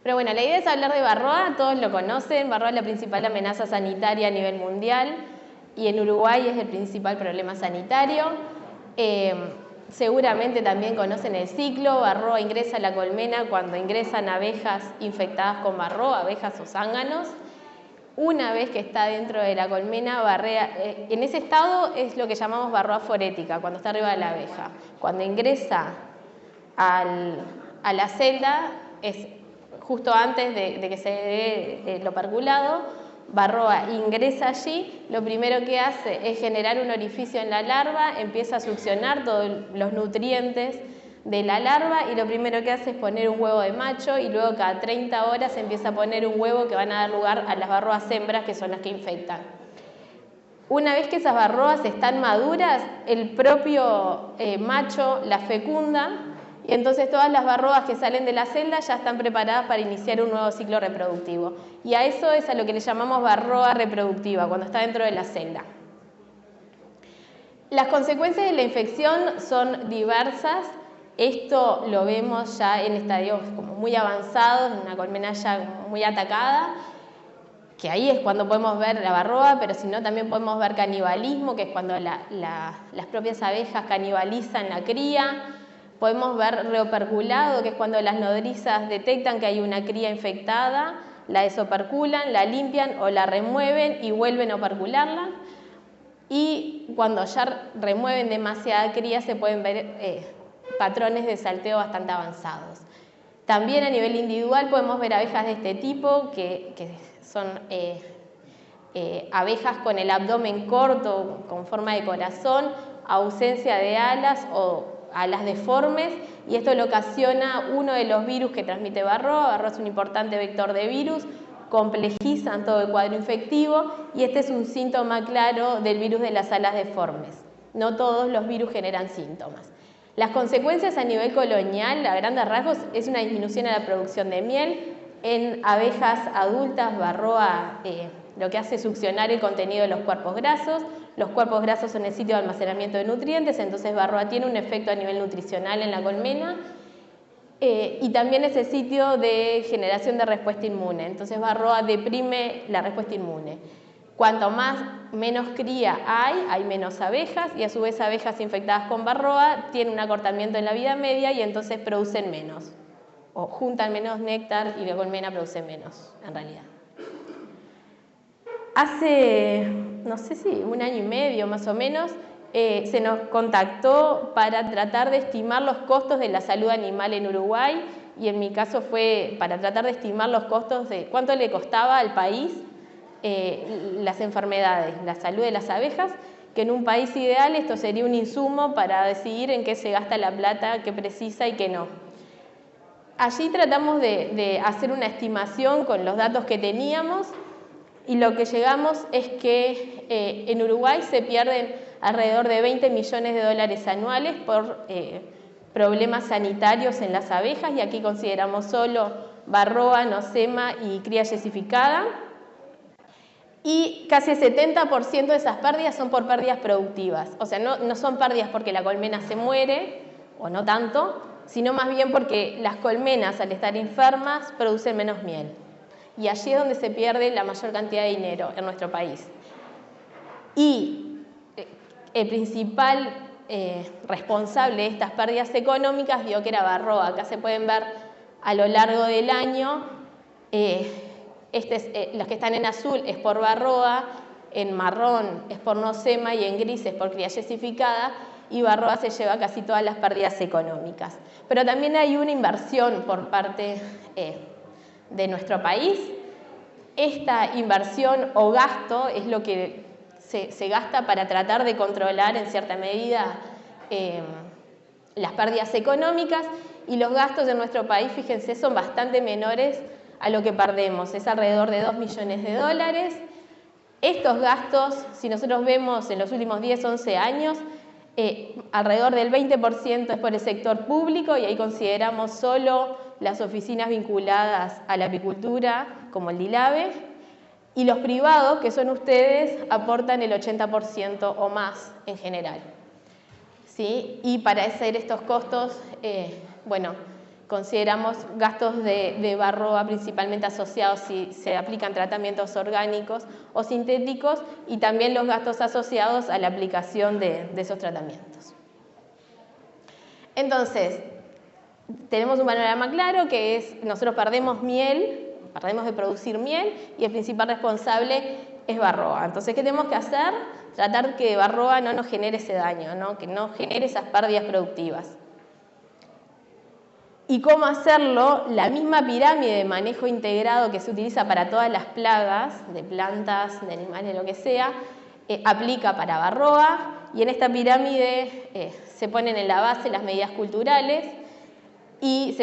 Pero bueno, la idea es hablar de varroa, todos lo conocen, varroa es la principal amenaza sanitaria a nivel mundial y en Uruguay es el principal problema sanitario. Seguramente también conocen el ciclo, varroa ingresa a la colmena cuando ingresan abejas infectadas con varroa, abejas o zánganos. Una vez que está dentro de la colmena, en ese estado es lo que llamamos varroa forética, cuando está arriba de la abeja. Cuando ingresa a la celda, es justo antes de que se dé el operculado, varroa ingresa allí, lo primero que hace es generar un orificio en la larva, empieza a succionar todos los nutrientes de la larva y lo primero que hace es poner un huevo de macho y luego cada 30 horas empieza a poner un huevo que van a dar lugar a las varroas hembras que son las que infectan. Una vez que esas varroas están maduras, el propio macho las fecunda y entonces todas las varroas que salen de la celda ya están preparadas para iniciar un nuevo ciclo reproductivo. Y a eso es a lo que le llamamos varroa reproductiva, cuando está dentro de la celda. Las consecuencias de la infección son diversas. Esto lo vemos ya en estadios como muy avanzados, en una colmena ya muy atacada, que ahí es cuando podemos ver la varroa, pero si no también podemos ver canibalismo, que es cuando las propias abejas canibalizan la cría. Podemos ver reoperculado, que es cuando las nodrizas detectan que hay una cría infectada, la desoperculan, la limpian o la remueven y vuelven a opercularla. Y cuando ya remueven demasiada cría se pueden ver patrones de salteo bastante avanzados. También a nivel individual podemos ver abejas de este tipo, que son abejas con el abdomen corto, con forma de corazón, ausencia de alas o alas deformes, y esto lo ocasiona uno de los virus que transmite varroa. Varroa es un importante vector de virus, complejizan todo el cuadro infectivo y este es un síntoma claro del virus de las alas deformes. No todos los virus generan síntomas. Las consecuencias a nivel colonial, a grandes rasgos, es una disminución en la producción de miel. En abejas adultas, varroa lo que hace es succionar el contenido de los cuerpos grasos. Los cuerpos grasos son el sitio de almacenamiento de nutrientes, entonces varroa tiene un efecto a nivel nutricional en la colmena. Y también es el sitio de generación de respuesta inmune, entonces varroa deprime la respuesta inmune. Cuanto menos cría hay menos abejas y a su vez abejas infectadas con varroa tienen un acortamiento en la vida media y entonces producen menos, o juntan menos néctar y la colmena produce menos, en realidad. Hace, no sé si un año y medio más o menos, se nos contactó para tratar de estimar los costos de la salud animal en Uruguay y en mi caso fue para tratar de estimar los costos de cuánto le costaba al país las enfermedades, la salud de las abejas, que en un país ideal esto sería un insumo para decidir en qué se gasta la plata que precisa y qué no. Allí tratamos de hacer una estimación con los datos que teníamos y lo que llegamos es que en Uruguay se pierden alrededor de 20 millones de dólares anuales por problemas sanitarios en las abejas, y aquí consideramos solo varroa, nosema y cría yesificada. Y casi el 70% de esas pérdidas son por pérdidas productivas, o sea, no son pérdidas porque la colmena se muere, o no tanto, sino más bien porque las colmenas al estar enfermas producen menos miel. Y allí es donde se pierde la mayor cantidad de dinero en nuestro país. Y el principal responsable de estas pérdidas económicas vio que era varroa. Acá se pueden ver a lo largo del año, los que están en azul es por varroa, en marrón es por nosema y en gris es por cría yesificada, y varroa se lleva casi todas las pérdidas económicas. Pero también hay una inversión por parte de nuestro país. Esta inversión o gasto es lo que se gasta para tratar de controlar en cierta medida las pérdidas económicas, y los gastos en nuestro país, fíjense, son bastante menores a lo que perdemos, es alrededor de 2 millones de dólares. Estos gastos, si nosotros vemos en los últimos 10, 11 años, alrededor del 20% es por el sector público, y ahí consideramos solo las oficinas vinculadas a la apicultura, como el DILABE, y los privados, que son ustedes, aportan el 80% o más en general. ¿Sí? Y para hacer estos costos, bueno, consideramos gastos de Varroa principalmente asociados si se aplican tratamientos orgánicos o sintéticos y también los gastos asociados a la aplicación de esos tratamientos. Entonces, tenemos un panorama claro que es, nosotros perdemos de producir miel y el principal responsable es Varroa. Entonces, ¿qué tenemos que hacer? Tratar que Varroa no nos genere ese daño, ¿no? Que no genere esas pérdidas productivas. ¿Y cómo hacerlo? La misma pirámide de manejo integrado que se utiliza para todas las plagas, de plantas, de animales, lo que sea, aplica para Varroa, y en esta pirámide se ponen en la base las medidas culturales y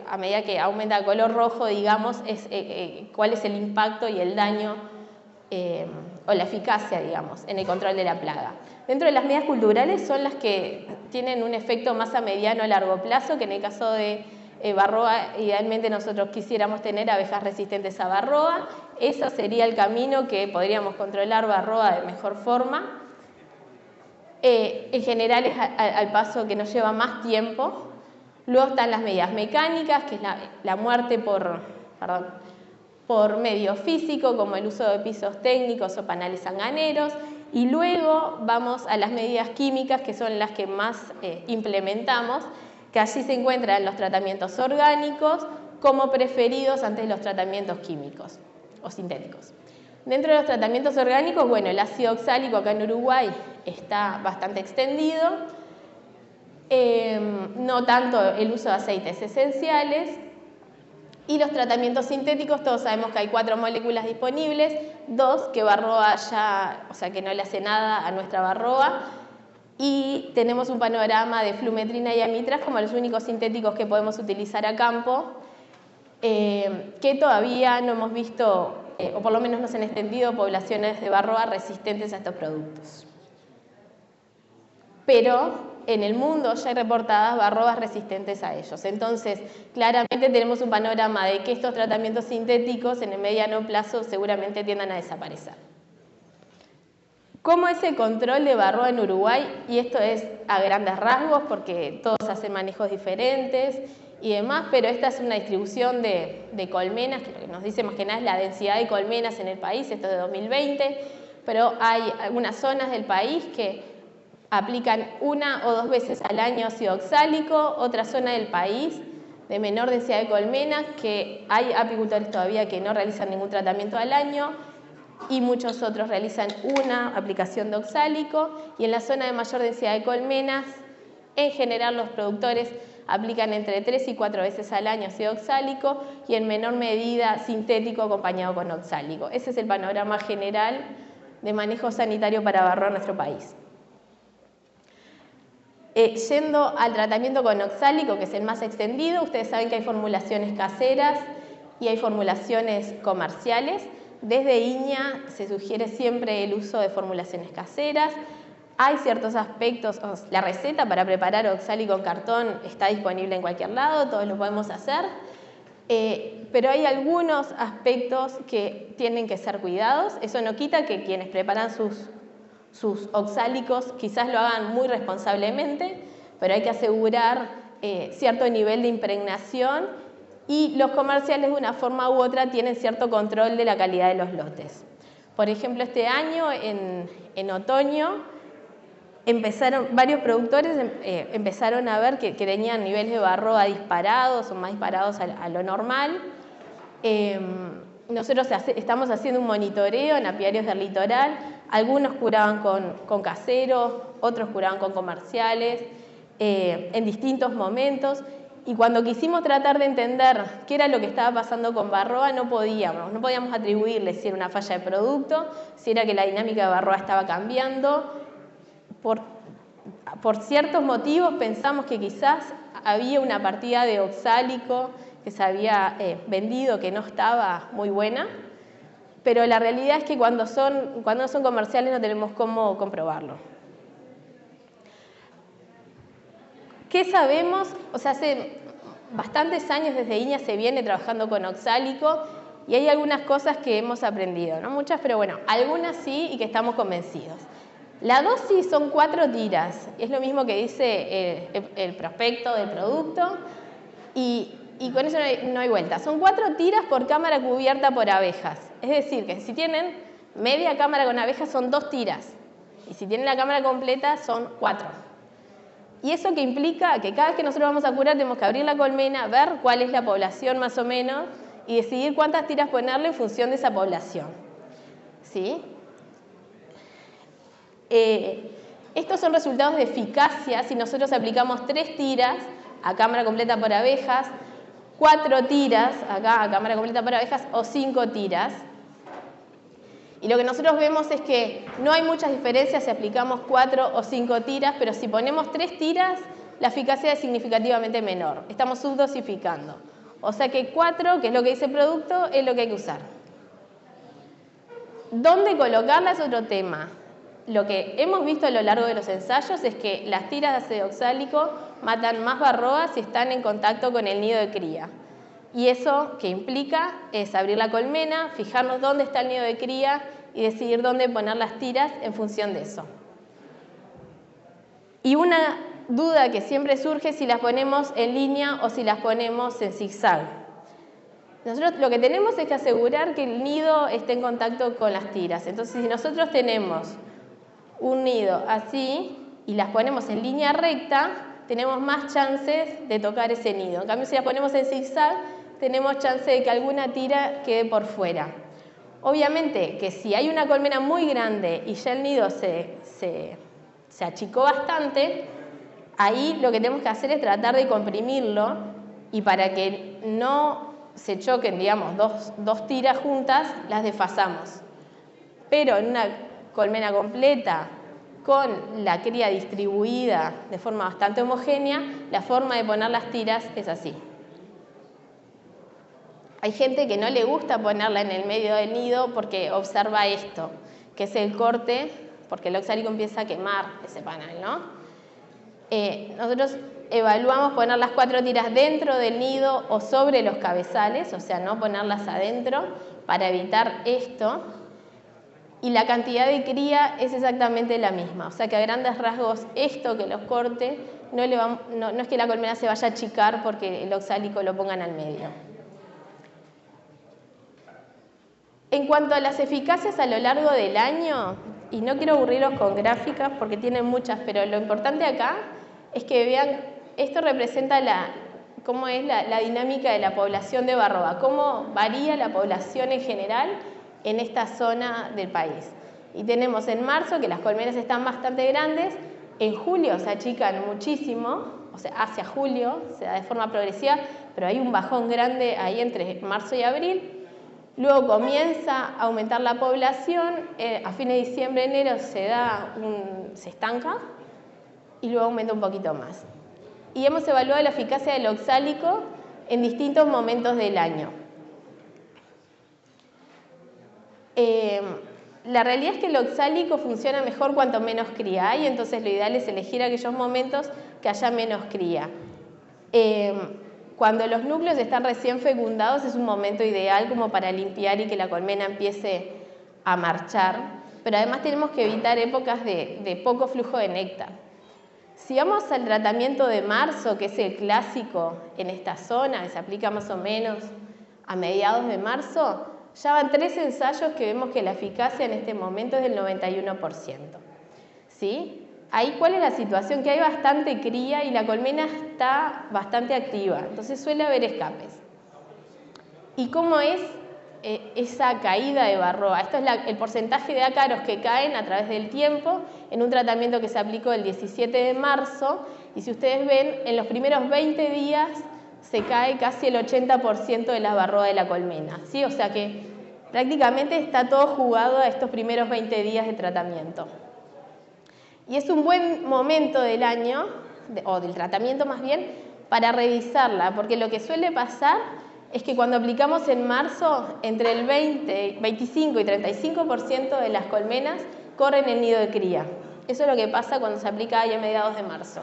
a medida que aumenta el color rojo, digamos, cuál es el impacto y el daño o la eficacia, digamos, en el control de la plaga. Dentro de las medidas culturales son las que tienen un efecto más a mediano o largo plazo, que en el caso de Varroa, idealmente nosotros quisiéramos tener abejas resistentes a Varroa. Ese sería el camino que podríamos controlar Varroa de mejor forma. En general es al paso que nos lleva más tiempo. Luego están las medidas mecánicas, que es la muerte por medio físico, como el uso de pisos técnicos o panales sanganeros, y luego vamos a las medidas químicas, que son las que más implementamos, que allí se encuentran los tratamientos orgánicos como preferidos antes de los tratamientos químicos o sintéticos. Dentro de los tratamientos orgánicos, bueno, el ácido oxálico acá en Uruguay está bastante extendido, no tanto el uso de aceites esenciales, y los tratamientos sintéticos, todos sabemos que hay 4 moléculas disponibles, 2 que Varroa que no le hace nada a nuestra Varroa, y tenemos un panorama de flumetrina y amitraz como los únicos sintéticos que podemos utilizar a campo, que todavía no hemos visto, o por lo menos no se han extendido poblaciones de Varroa resistentes a estos productos. Pero en el mundo ya hay reportadas Varroas resistentes a ellos. Entonces, claramente tenemos un panorama de que estos tratamientos sintéticos en el mediano plazo seguramente tiendan a desaparecer. ¿Cómo es el control de Varroa en Uruguay? Y esto es a grandes rasgos porque todos hacen manejos diferentes y demás, pero esta es una distribución de colmenas, que lo que nos dice más que nada es la densidad de colmenas en el país, esto es de 2020, pero hay algunas zonas del país que aplican 1 o 2 veces al año ácido oxálico, otra zona del país de menor densidad de colmenas, que hay apicultores todavía que no realizan ningún tratamiento al año, y muchos otros realizan una aplicación de oxálico, y en la zona de mayor densidad de colmenas, en general los productores aplican entre 3 y 4 veces al año ácido oxálico, y en menor medida sintético acompañado con oxálico. Ese es el panorama general de manejo sanitario para Varroa en nuestro país. Yendo al tratamiento con oxálico, que es el más extendido, ustedes saben que hay formulaciones caseras y hay formulaciones comerciales. Desde INEA se sugiere siempre el uso de formulaciones caseras. Hay ciertos aspectos, la receta para preparar oxálico en cartón está disponible en cualquier lado, todos lo podemos hacer, pero hay algunos aspectos que tienen que ser cuidados. Eso no quita que quienes preparan sus oxálicos quizás lo hagan muy responsablemente, pero hay que asegurar cierto nivel de impregnación, y los comerciales de una forma u otra tienen cierto control de la calidad de los lotes. Por ejemplo, este año, en otoño, varios productores empezaron a ver que tenían niveles de Varroa disparados o más disparados a lo normal. Nosotros estamos haciendo un monitoreo en apiarios del litoral. Algunos curaban con caseros, otros curaban con comerciales, en distintos momentos. Y cuando quisimos tratar de entender qué era lo que estaba pasando con Varroa, no podíamos atribuirle si era una falla de producto, si era que la dinámica de Varroa estaba cambiando. Por ciertos motivos pensamos que quizás había una partida de oxálico que se había vendido que no estaba muy buena, pero la realidad es que cuando no son comerciales no tenemos cómo comprobarlo. ¿Qué sabemos? O sea, hace bastantes años desde INEA se viene trabajando con oxálico y hay algunas cosas que hemos aprendido, no muchas, pero bueno, algunas sí y que estamos convencidos. La dosis son 4 tiras, es lo mismo que dice el prospecto del producto y con eso no hay vuelta. Son 4 tiras por cámara cubierta por abejas, es decir, que si tienen media cámara con abejas son 2 tiras y si tienen la cámara completa son 4. Y eso que implica que cada vez que nosotros vamos a curar tenemos que abrir la colmena, ver cuál es la población más o menos y decidir cuántas tiras ponerle en función de esa población. ¿Sí? Estos son resultados de eficacia si nosotros aplicamos 3 tiras a cámara completa por abejas, 4 tiras acá a cámara completa por abejas o 5 tiras. Y lo que nosotros vemos es que no hay muchas diferencias si aplicamos 4 o 5 tiras, pero si ponemos 3 tiras, la eficacia es significativamente menor. Estamos subdosificando. O sea que 4, que es lo que dice el producto, es lo que hay que usar. ¿Dónde colocarla es otro tema? Lo que hemos visto a lo largo de los ensayos es que las tiras de ácido oxálico matan más varroas si están en contacto con el nido de cría. Y eso que implica es abrir la colmena, fijarnos dónde está el nido de cría y decidir dónde poner las tiras en función de eso. Y una duda que siempre surge es si las ponemos en línea o si las ponemos en zigzag. Nosotros lo que tenemos es que asegurar que el nido esté en contacto con las tiras. Entonces, si nosotros tenemos un nido así y las ponemos en línea recta, tenemos más chances de tocar ese nido. En cambio, si las ponemos en zigzag, tenemos chance de que alguna tira quede por fuera. Obviamente que si hay una colmena muy grande y ya el nido se achicó bastante, ahí lo que tenemos que hacer es tratar de comprimirlo y para que no se choquen, digamos, dos tiras juntas, las desfasamos. Pero en una colmena completa, con la cría distribuida de forma bastante homogénea, la forma de poner las tiras es así. Hay gente que no le gusta ponerla en el medio del nido porque observa esto, que es el corte, porque el oxálico empieza a quemar ese panal, ¿no? Nosotros evaluamos poner las 4 tiras dentro del nido o sobre los cabezales, o sea, no ponerlas adentro para evitar esto. Y la cantidad de cría es exactamente la misma, o sea que a grandes rasgos esto que los corte no es que la colmena se vaya a achicar porque el oxálico lo pongan al medio. En cuanto a las eficacias a lo largo del año, y no quiero aburrirlos con gráficas porque tienen muchas, pero lo importante acá es que vean, esto representa cómo es la dinámica de la población de varroa, cómo varía la población en general en esta zona del país. Y tenemos en marzo que las colmenas están bastante grandes, en julio se achican muchísimo, o sea, hacia julio se da de forma progresiva, pero hay un bajón grande ahí entre marzo y abril. Luego comienza a aumentar la población, a fines de diciembre, enero se estanca y luego aumenta un poquito más. Y hemos evaluado la eficacia del oxálico en distintos momentos del año. La realidad es que el oxálico funciona mejor cuanto menos cría hay, entonces lo ideal es elegir aquellos momentos que haya menos cría. Cuando los núcleos están recién fecundados es un momento ideal como para limpiar y que la colmena empiece a marchar, pero además tenemos que evitar épocas de poco flujo de néctar. Si vamos al tratamiento de marzo, que es el clásico en esta zona, que se aplica más o menos a mediados de marzo, ya van 3 ensayos que vemos que la eficacia en este momento es del 91%. ¿Sí? Ahí, ¿cuál es la situación? Que hay bastante cría y la colmena está bastante activa, entonces suele haber escapes. ¿Y cómo es esa caída de varroa? Esto es el porcentaje de ácaros que caen a través del tiempo en un tratamiento que se aplicó el 17 de marzo y si ustedes ven, en los primeros 20 días se cae casi el 80% de la varroa de la colmena, ¿sí? O sea que prácticamente está todo jugado a estos primeros 20 días de tratamiento. Y es un buen momento del año, o del tratamiento más bien, para revisarla, porque lo que suele pasar es que cuando aplicamos en marzo, entre el 25 y 35% de las colmenas corren el nido de cría. Eso es lo que pasa cuando se aplica ahí a mediados de marzo.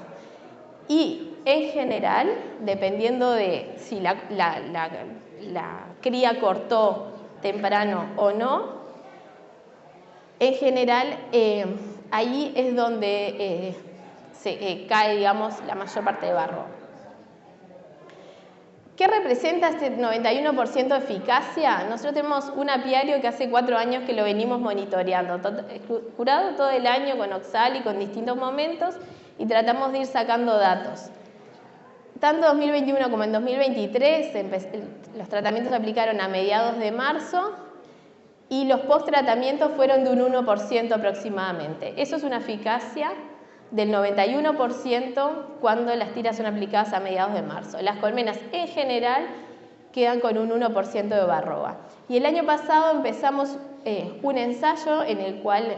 Y en general, dependiendo de si la cría cortó temprano o no, en general ahí es donde cae, digamos, la mayor parte de barro. ¿Qué representa este 91% de eficacia? Nosotros tenemos un apiario que hace 4 años que lo venimos monitoreando, curado todo el año con oxálico en distintos momentos y tratamos de ir sacando datos. Tanto en 2021 como en 2023 los tratamientos se aplicaron a mediados de marzo y los post-tratamientos fueron de un 1% aproximadamente. Eso es una eficacia del 91% cuando las tiras son aplicadas a mediados de marzo. Las colmenas en general quedan con un 1% de barroa. Y el año pasado empezamos un ensayo en el cual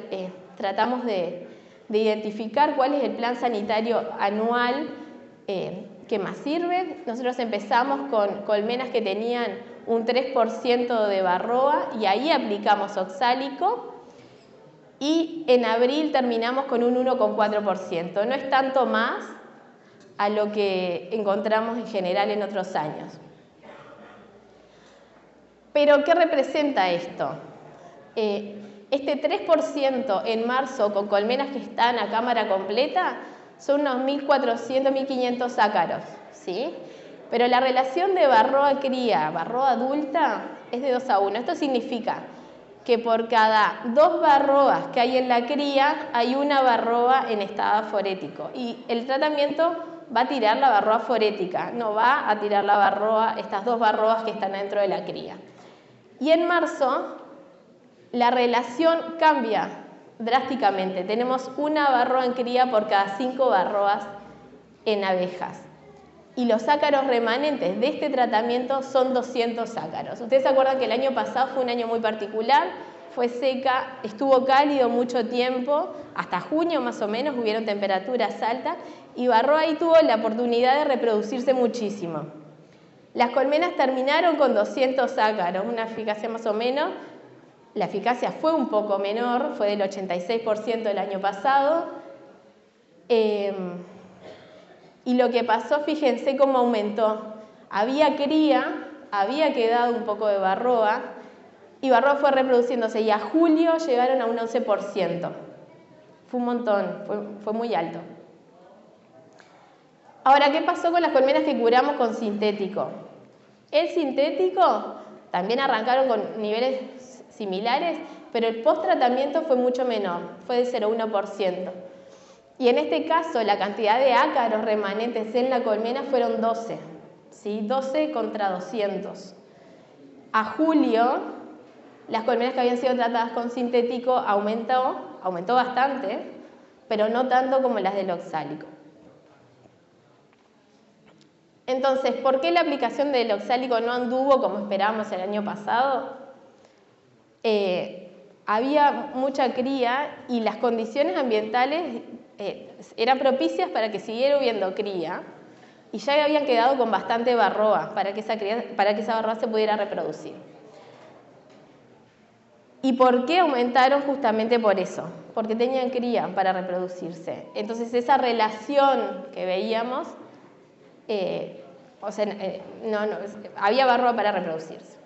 tratamos de identificar cuál es el plan sanitario anual que más sirve. Nosotros empezamos con colmenas que tenían un 3% de barroa y ahí aplicamos oxálico. Y en abril terminamos con un 1,4%. No es tanto más a lo que encontramos en general en otros años. Pero, ¿qué representa esto? Este 3% en marzo con colmenas que están a cámara completa son unos 1.400, 1.500 ácaros, ¿sí? Pero la relación de barroa cría, barroa adulta es de 2:1. Esto significa que por cada 2 barroas que hay en la cría hay una barroa en estado forético y el tratamiento va a tirar la barroa forética, no va a tirar la barroa, estas 2 barroas que están dentro de la cría. Y en marzo la relación cambia drásticamente, tenemos una barroa en cría por cada 5 barroas en abejas. Y los ácaros remanentes de este tratamiento son 200 ácaros. Ustedes se acuerdan que el año pasado fue un año muy particular, fue seca, estuvo cálido mucho tiempo, hasta junio más o menos, hubieron temperaturas altas, y barroa ahí tuvo la oportunidad de reproducirse muchísimo. Las colmenas terminaron con 200 ácaros, una eficacia más o menos, la eficacia fue un poco menor, fue del 86% el año pasado, y lo que pasó, fíjense cómo aumentó. Había cría, había quedado un poco de barroa, y barroa fue reproduciéndose, y a julio llegaron a un 11%. Fue un montón, fue muy alto. Ahora, ¿qué pasó con las colmenas que curamos con sintético? El sintético también arrancaron con niveles similares, pero el post-tratamiento fue mucho menor, fue de 0,1%. Y en este caso, la cantidad de ácaros remanentes en la colmena fueron 12, ¿sí? 12 contra 200. A julio, las colmenas que habían sido tratadas con sintético aumentó bastante, pero no tanto como las del oxálico. Entonces, ¿por qué la aplicación del oxálico no anduvo como esperábamos el año pasado? Había mucha cría y las condiciones ambientales eran propicias para que siguiera habiendo cría y ya habían quedado con bastante barroa para que esa barroa se pudiera reproducir. ¿Y por qué aumentaron? Justamente por eso, porque tenían cría para reproducirse. Entonces esa relación que veíamos, había barroa para reproducirse.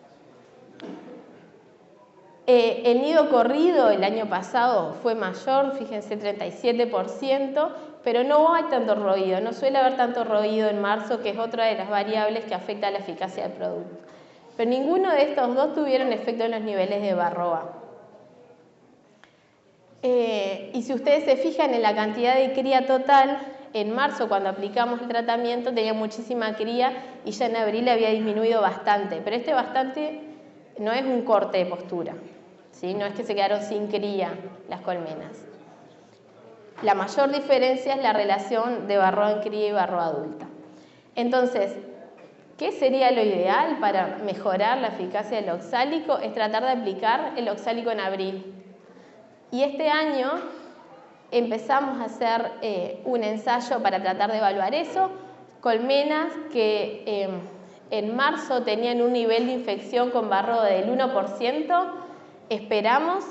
El nido corrido el año pasado fue mayor, fíjense, 37%, pero no hay tanto roído, no suele haber tanto roído en marzo, que es otra de las variables que afecta a la eficacia del producto. Pero ninguno de estos dos tuvieron efecto en los niveles de barroa. Y si ustedes se fijan en la cantidad de cría total, en marzo cuando aplicamos el tratamiento tenía muchísima cría y ya en abril había disminuido bastante, pero este bastante no es un corte de postura, ¿sí? No es que se quedaron sin cría las colmenas. La mayor diferencia es la relación de barroa en cría y barroa adulta. Entonces, ¿qué sería lo ideal para mejorar la eficacia del oxálico? Es tratar de aplicar el oxálico en abril. Y este año empezamos a hacer un ensayo para tratar de evaluar eso. Colmenas que en marzo tenían un nivel de infección con barroa del 1%, esperamos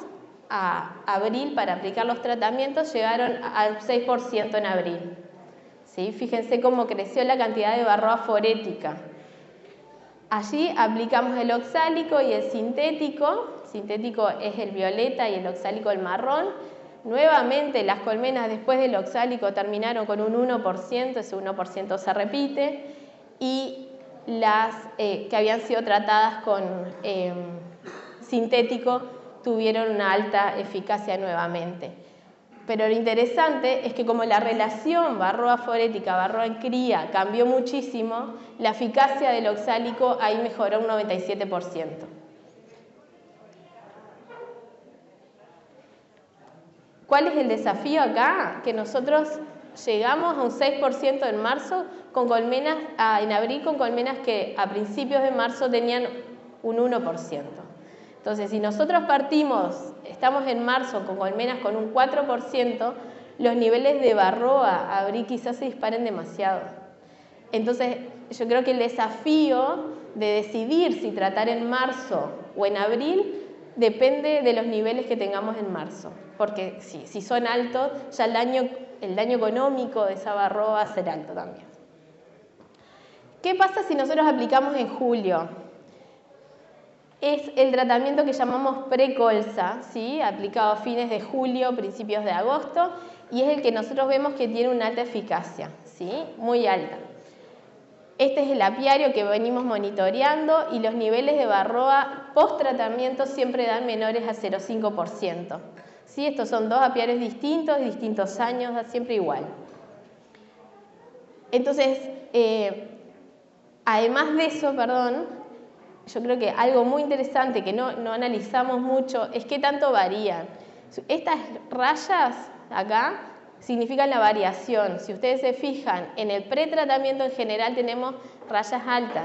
a abril para aplicar los tratamientos, llegaron al 6% en abril. ¿Sí? Fíjense cómo creció la cantidad de barroa forética. Allí aplicamos el oxálico y el sintético. Sintético es el violeta y el oxálico el marrón. Nuevamente las colmenas después del oxálico terminaron con un 1%, ese 1% se repite, y las que habían sido tratadas con sintético tuvieron una alta eficacia nuevamente. Pero lo interesante es que como la relación Varroa forética, Varroa en cría cambió muchísimo, la eficacia del oxálico ahí mejoró un 97%. ¿Cuál es el desafío acá? Que nosotros llegamos a un 6% en marzo con colmenas, en abril con colmenas que a principios de marzo tenían un 1%. Entonces, si nosotros estamos en marzo con colmenas con un 4%, los niveles de Varroa abril quizás se disparen demasiado. Entonces, yo creo que el desafío de decidir si tratar en marzo o en abril depende de los niveles que tengamos en marzo, porque si son altos, ya el daño económico de esa Varroa va a ser alto también. ¿Qué pasa si nosotros aplicamos en julio? Es el tratamiento que llamamos precolza, ¿sí? Aplicado a fines de julio, principios de agosto, y es el que nosotros vemos que tiene una alta eficacia, ¿sí? Muy alta. Este es el apiario que venimos monitoreando y los niveles de Varroa post-tratamiento siempre dan menores a 0,5%. ¿Sí? Estos son dos apiarios distintos años, da siempre igual. Entonces, además de eso, yo creo que algo muy interesante que no analizamos mucho es qué tanto varían. Estas rayas acá significan la variación. Si ustedes se fijan, en el pretratamiento en general tenemos rayas altas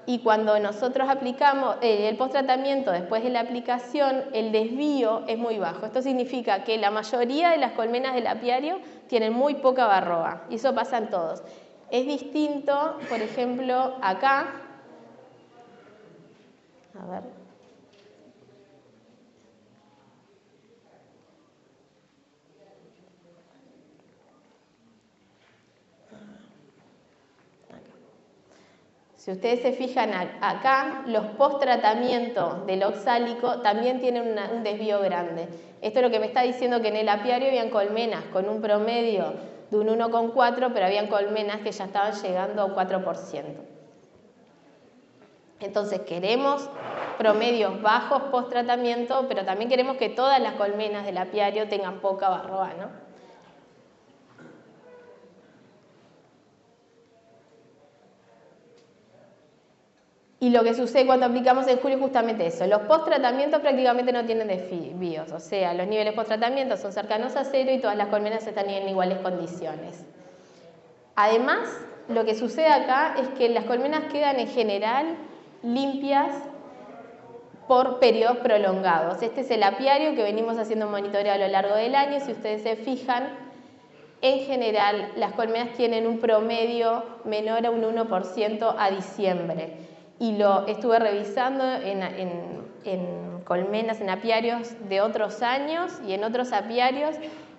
y cuando nosotros aplicamos el posttratamiento después de la aplicación, el desvío es muy bajo. Esto significa que la mayoría de las colmenas del apiario tienen muy poca Varroa y eso pasa en todos. Es distinto, por ejemplo, acá. A ver. Si ustedes se fijan acá, los post-tratamientos del oxálico también tienen un desvío grande. Esto es lo que me está diciendo que en el apiario habían colmenas con un promedio de un 1,4, pero habían colmenas que ya estaban llegando a un 4%. Entonces queremos promedios bajos post-tratamiento, pero también queremos que todas las colmenas del apiario tengan poca Varroa, ¿no? Y lo que sucede cuando aplicamos en julio es justamente eso. Los post-tratamientos prácticamente no tienen desvíos, o sea, los niveles post-tratamientos son cercanos a cero y todas las colmenas están en iguales condiciones. Además, lo que sucede acá es que las colmenas quedan en general limpias por periodos prolongados. Este es el apiario que venimos haciendo monitoreo a lo largo del año. Si ustedes se fijan, en general las colmenas tienen un promedio menor a un 1% a diciembre. Y lo estuve revisando en colmenas, en apiarios de otros años y en otros apiarios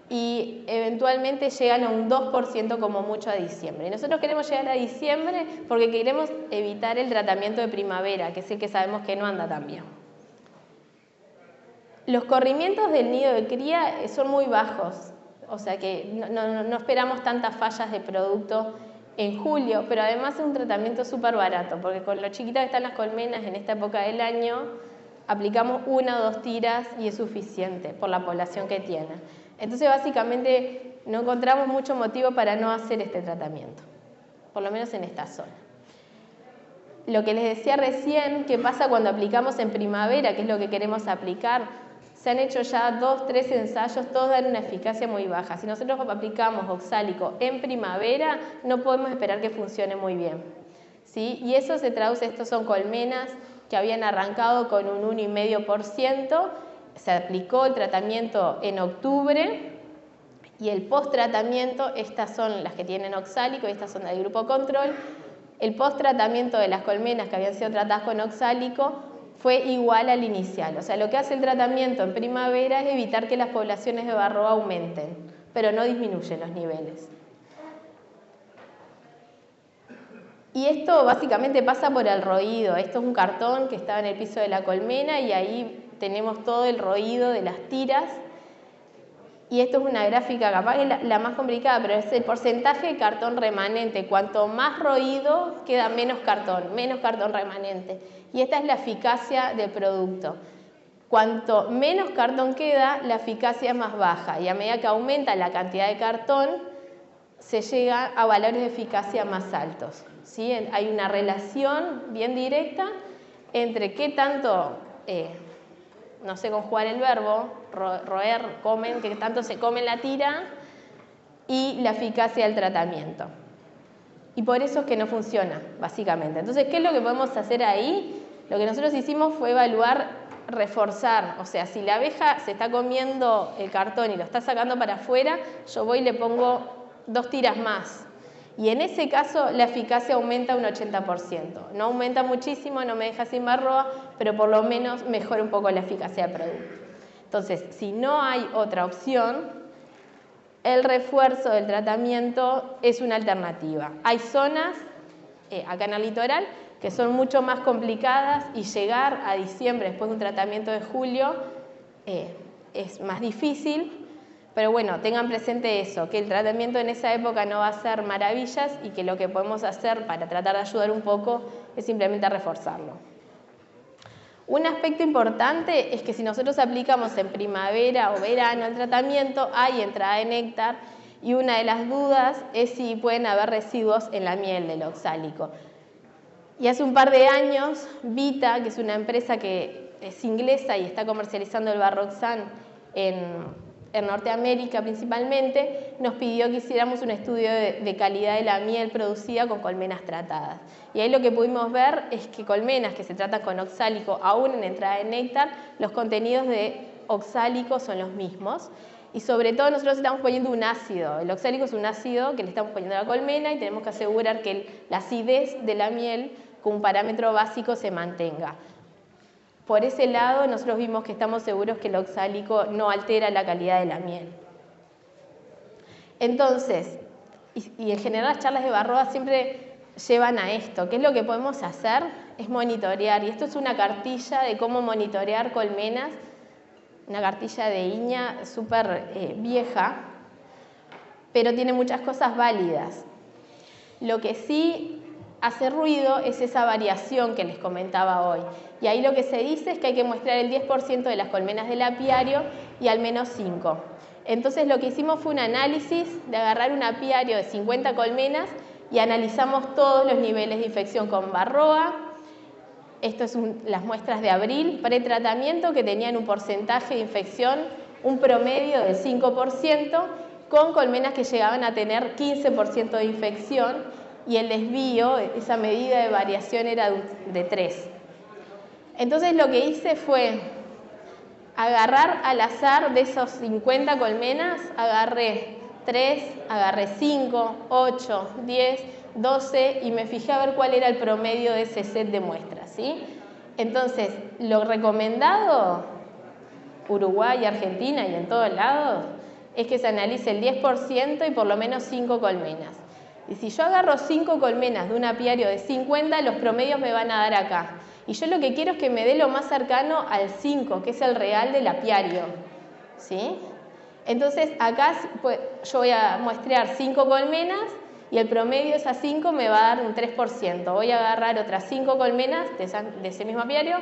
y eventualmente llegan a un 2% como mucho a diciembre. Y nosotros queremos llegar a diciembre porque queremos evitar el tratamiento de primavera, que es el que sabemos que no anda tan bien. Los corrimientos del nido de cría son muy bajos, o sea que no esperamos tantas fallas de producto en julio, pero además es un tratamiento súper barato, porque con lo chiquitas que están las colmenas en esta época del año, aplicamos 1 o 2 tiras y es suficiente por la población que tiene. Entonces básicamente no encontramos mucho motivo para no hacer este tratamiento, por lo menos en esta zona. Lo que les decía recién, que pasa cuando aplicamos en primavera, que es lo que queremos aplicar, se han hecho ya 2 o 3 ensayos, todos dan una eficacia muy baja. Si nosotros aplicamos oxálico en primavera, no podemos esperar que funcione muy bien, ¿sí? Y eso se traduce, estos son colmenas que habían arrancado con un 1,5%, se aplicó el tratamiento en octubre y el post-tratamiento, estas son las que tienen oxálico y estas son del grupo control. El post-tratamiento de las colmenas que habían sido tratadas con oxálico fue igual al inicial. O sea, lo que hace el tratamiento en primavera es evitar que las poblaciones de Varroa aumenten, pero no disminuye los niveles. Y esto básicamente pasa por el roído. Esto es un cartón que estaba en el piso de la colmena y ahí tenemos todo el roído de las tiras. y esto es una gráfica capaz que la más complicada, pero es el porcentaje de cartón remanente. Cuanto más roído, queda menos cartón remanente. Y esta es la eficacia del producto. Cuanto menos cartón queda, la eficacia es más baja. Y a medida que aumenta la cantidad de cartón, se llega a valores de eficacia más altos, ¿sí? Hay una relación bien directa entre qué tanto, no sé conjugar el verbo, roer, comen, qué tanto se come la tira y la eficacia del tratamiento. Y por eso es que no funciona, básicamente. Entonces, ¿qué es lo que podemos hacer ahí? Lo que nosotros hicimos fue evaluar, reforzar. O sea, si la abeja se está comiendo el cartón y lo está sacando para afuera, yo voy y le pongo 2 tiras más. Y en ese caso la eficacia aumenta un 80%. No aumenta muchísimo, no me deja sin barroa, pero por lo menos mejora un poco la eficacia del producto. Entonces, si no hay otra opción, el refuerzo del tratamiento es una alternativa. Hay zonas, acá en el litoral, que son mucho más complicadas y llegar a diciembre después de un tratamiento de julio es más difícil. Pero bueno, tengan presente eso, que el tratamiento en esa época no va a ser maravillas y que lo que podemos hacer para tratar de ayudar un poco es simplemente reforzarlo. Un aspecto importante es que si nosotros aplicamos en primavera o verano el tratamiento, hay entrada de néctar y una de las dudas es si pueden haber residuos en la miel del oxálico. Y hace un par de años, Vita, que es una empresa que es inglesa y está comercializando el Barroxan en Norteamérica principalmente, nos pidió que hiciéramos un estudio de calidad de la miel producida con colmenas tratadas. Y ahí lo que pudimos ver es que colmenas que se tratan con oxálico, aún en entrada de néctar, los contenidos de oxálico son los mismos. Y sobre todo nosotros estamos poniendo un ácido. El oxálico es un ácido que le estamos poniendo a la colmena y tenemos que asegurar que la acidez de la miel, con un parámetro básico, se mantenga. Por ese lado, nosotros vimos que estamos seguros que el oxálico no altera la calidad de la miel. Entonces, y en general las charlas de Barroa siempre llevan a esto. ¿Qué es lo que podemos hacer? Es monitorear. Y esto es una cartilla de cómo monitorear colmenas, una cartilla de Iña súper vieja, pero tiene muchas cosas válidas. Lo que sí hace ruido es esa variación que les comentaba hoy. Y ahí lo que se dice es que hay que muestrar el 10% de las colmenas del apiario y al menos 5. Entonces lo que hicimos fue un análisis de agarrar un apiario de 50 colmenas y analizamos todos los niveles de infección con Varroa. Esto es las muestras de abril, pretratamiento, que tenían un porcentaje de infección, un promedio del 5%, con colmenas que llegaban a tener 15% de infección, y el desvío, esa medida de variación, era de 3. Entonces lo que hice fue agarrar al azar de esos 50 colmenas, agarré 3, agarré 5, 8, 10, 12 y me fijé a ver cuál era el promedio de ese set de muestras, ¿sí? Entonces, lo recomendado, Uruguay, Argentina y en todos lados, es que se analice el 10% y por lo menos 5 colmenas. Y si yo agarro 5 colmenas de un apiario de 50, los promedios me van a dar acá. Y yo lo que quiero es que me dé lo más cercano al 5, que es el real del apiario, ¿sí? Entonces acá yo voy a muestrear 5 colmenas y el promedio de esas 5 me va a dar un 3%. Voy a agarrar otras 5 colmenas de ese mismo apiario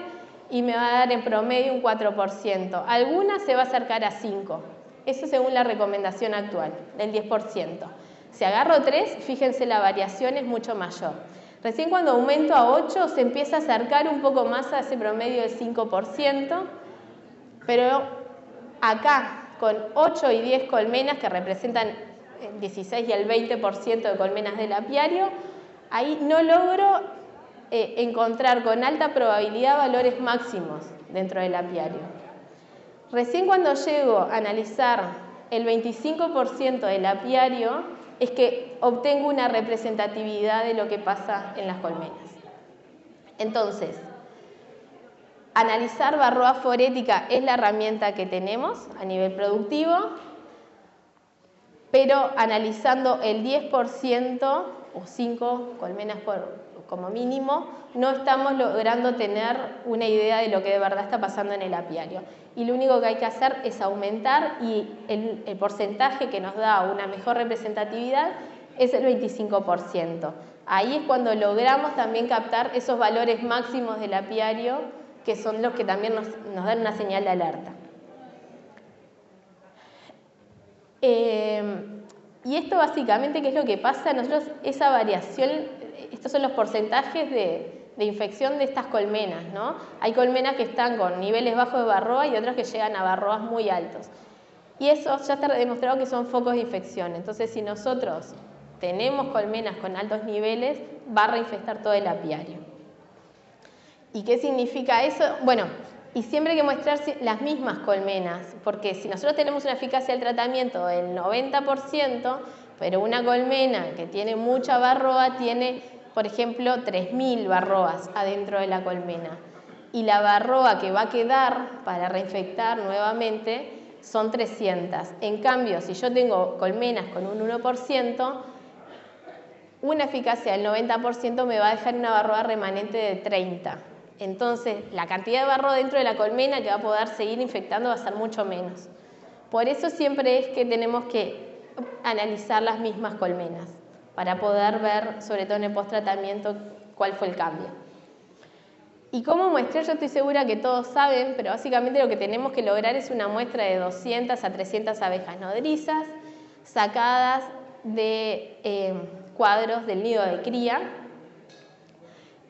y me va a dar en promedio un 4%. Alguna se va a acercar a 5. Eso según la recomendación actual, del 10%. Si agarro 3, fíjense, la variación es mucho mayor. Recién cuando aumento a 8 se empieza a acercar un poco más a ese promedio del 5%, pero acá con 8 y 10 colmenas que representan el 16 y el 20% de colmenas del apiario, ahí no logro encontrar con alta probabilidad valores máximos dentro del apiario. Recién cuando llego a analizar el 25% del apiario es que obtengo una representatividad de lo que pasa en las colmenas. Entonces, analizar Varroa forética es la herramienta que tenemos a nivel productivo, pero analizando el 10% o 5 colmenas como mínimo, no estamos logrando tener una idea de lo que de verdad está pasando en el apiario. Y lo único que hay que hacer es aumentar, y el porcentaje que nos da una mejor representatividad es el 25%. Ahí es cuando logramos también captar esos valores máximos del apiario, que son los que también nos dan una señal de alerta. Y esto básicamente, ¿qué es lo que pasa? Nosotros esa variación, estos son los porcentajes de infección de estas colmenas, ¿no? Hay colmenas que están con niveles bajos de varroa y otras que llegan a varroas muy altos. Y eso ya está demostrado que son focos de infección. Entonces, si nosotros tenemos colmenas con altos niveles, va a reinfectar todo el apiario. ¿Y qué significa eso? Bueno, y siempre hay que mostrar las mismas colmenas, porque si nosotros tenemos una eficacia del tratamiento del 90%, pero una colmena que tiene mucha varroa tiene, por ejemplo, 3.000 varroas adentro de la colmena, y la varroa que va a quedar para reinfectar nuevamente son 300. En cambio, si yo tengo colmenas con un 1%, una eficacia del 90% me va a dejar una varroa remanente de 30. Entonces, la cantidad de varroa dentro de la colmena que va a poder seguir infectando va a ser mucho menos. Por eso siempre es que tenemos que analizar las mismas colmenas, para poder ver, sobre todo en el post-tratamiento, cuál fue el cambio. ¿Y cómo muestrar? Yo estoy segura que todos saben, pero básicamente lo que tenemos que lograr es una muestra de 200 a 300 abejas nodrizas, sacadas de cuadros del nido de cría,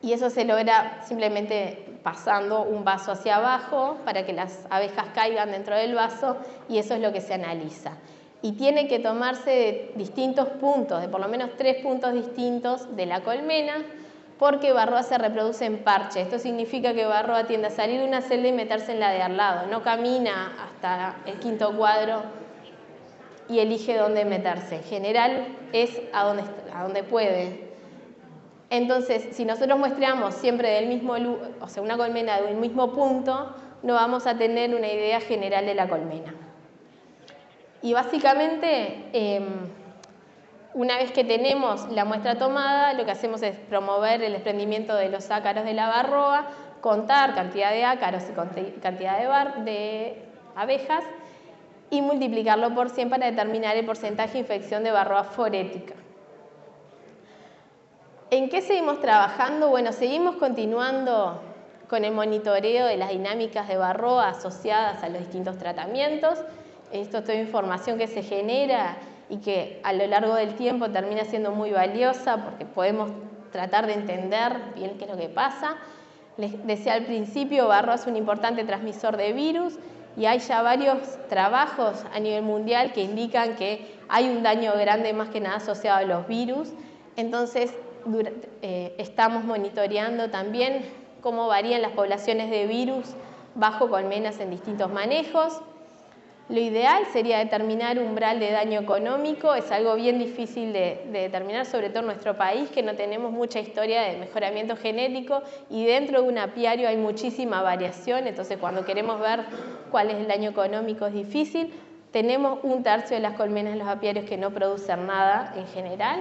y eso se logra simplemente pasando un vaso hacia abajo para que las abejas caigan dentro del vaso, y eso es lo que se analiza. Y tiene que tomarse de distintos puntos, de por lo menos 3 puntos distintos de la colmena, porque varroa se reproduce en parche. Esto significa que varroa tiende a salir de una celda y meterse en la de al lado, no camina hasta el 5.º cuadro y elige dónde meterse. En general es a donde puede. Entonces, si nosotros muestreamos siempre del mismo, o sea, una colmena del mismo punto, no vamos a tener una idea general de la colmena. Y básicamente, una vez que tenemos la muestra tomada, lo que hacemos es promover el desprendimiento de los ácaros de la varroa, contar cantidad de ácaros y cantidad de abejas, y multiplicarlo por 100 para determinar el porcentaje de infección de varroa forética. ¿En qué seguimos trabajando? Bueno, seguimos continuando con el monitoreo de las dinámicas de varroa asociadas a los distintos tratamientos. Esto es toda información que se genera y que a lo largo del tiempo termina siendo muy valiosa, porque podemos tratar de entender bien qué es lo que pasa. Les decía al principio, varroa es un importante transmisor de virus, y hay ya varios trabajos a nivel mundial que indican que hay un daño grande más que nada asociado a los virus. Entonces, estamos monitoreando también cómo varían las poblaciones de virus bajo colmenas en distintos manejos. Lo ideal sería determinar umbral de daño económico. Es algo bien difícil de determinar, sobre todo en nuestro país, que no tenemos mucha historia de mejoramiento genético, y dentro de un apiario hay muchísima variación. Entonces, cuando queremos ver cuál es el daño económico es difícil. Tenemos 1/3 de las colmenas en los apiarios que no producen nada en general.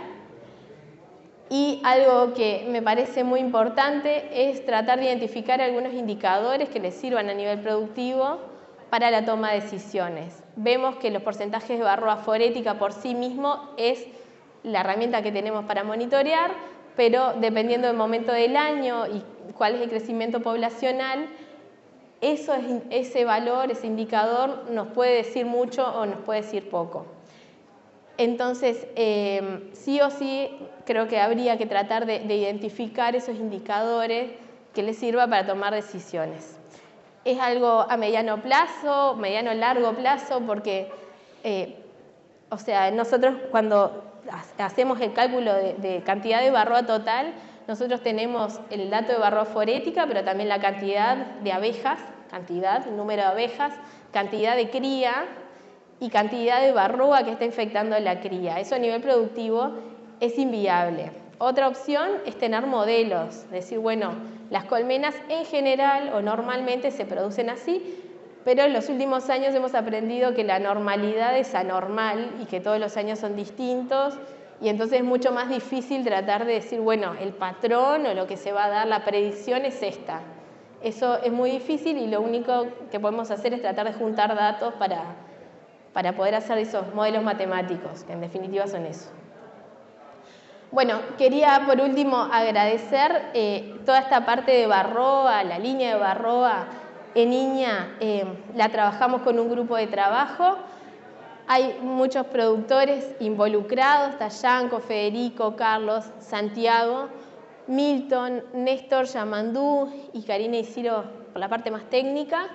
Y algo que me parece muy importante es tratar de identificar algunos indicadores que les sirvan a nivel productivo para la toma de decisiones. Vemos que los porcentajes de varroa forética por sí mismo es la herramienta que tenemos para monitorear, pero dependiendo del momento del año y cuál es el crecimiento poblacional, ese valor, ese indicador nos puede decir mucho o nos puede decir poco. Entonces, sí o sí, creo que habría que tratar de identificar esos indicadores que les sirva para tomar decisiones. Es algo a mediano plazo, mediano-largo plazo, porque, o sea, nosotros cuando hacemos el cálculo de cantidad de varroa total, nosotros tenemos el dato de varroa forética, pero también la cantidad de abejas, número de abejas, cantidad de cría y cantidad de varroa que está infectando la cría. Eso a nivel productivo es inviable. Otra opción es tener modelos, decir, bueno, las colmenas en general o normalmente se producen así, pero en los últimos años hemos aprendido que la normalidad es anormal y que todos los años son distintos, y entonces es mucho más difícil tratar de decir, bueno, el patrón o lo que se va a dar, la predicción es esta. Eso es muy difícil y lo único que podemos hacer es tratar de juntar datos para poder hacer esos modelos matemáticos, que en definitiva son eso. Bueno, quería por último agradecer toda esta parte de Varroa, la línea de Varroa en Iña, la trabajamos con un grupo de trabajo. Hay muchos productores involucrados, está Yanko, Federico, Carlos, Santiago, Milton, Néstor, Yamandú y Karina y Ciro por la parte más técnica.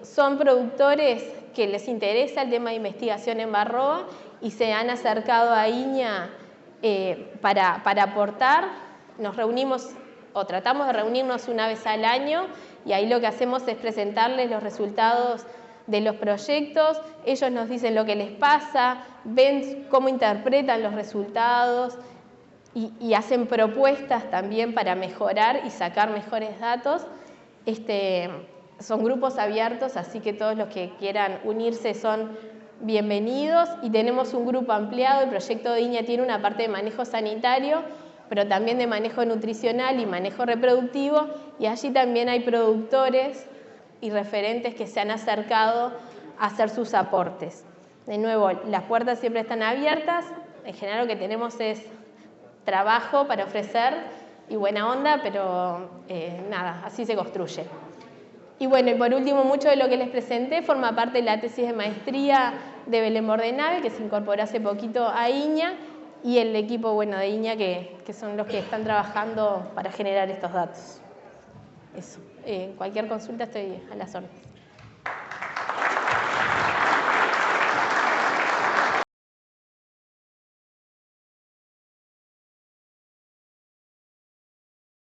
Son productores que les interesa el tema de investigación en Varroa y se han acercado a Iña para aportar. Nos reunimos o tratamos de reunirnos una vez al año y ahí lo que hacemos es presentarles los resultados de los proyectos, ellos nos dicen lo que les pasa, ven cómo interpretan los resultados y hacen propuestas también para mejorar y sacar mejores datos. Son grupos abiertos, así que todos los que quieran unirse son bienvenidos y tenemos un grupo ampliado. El proyecto de Iña tiene una parte de manejo sanitario, pero también de manejo nutricional y manejo reproductivo, y allí también hay productores y referentes que se han acercado a hacer sus aportes. De nuevo, las puertas siempre están abiertas, en general lo que tenemos es trabajo para ofrecer y buena onda, pero nada, así se construye. Y bueno, y por último, mucho de lo que les presenté forma parte de la tesis de maestría de Belén Bordenave, que se incorporó hace poquito a Iña, y el equipo de Iña, que son los que están trabajando para generar estos datos. Eso. Cualquier consulta estoy a las órdenes.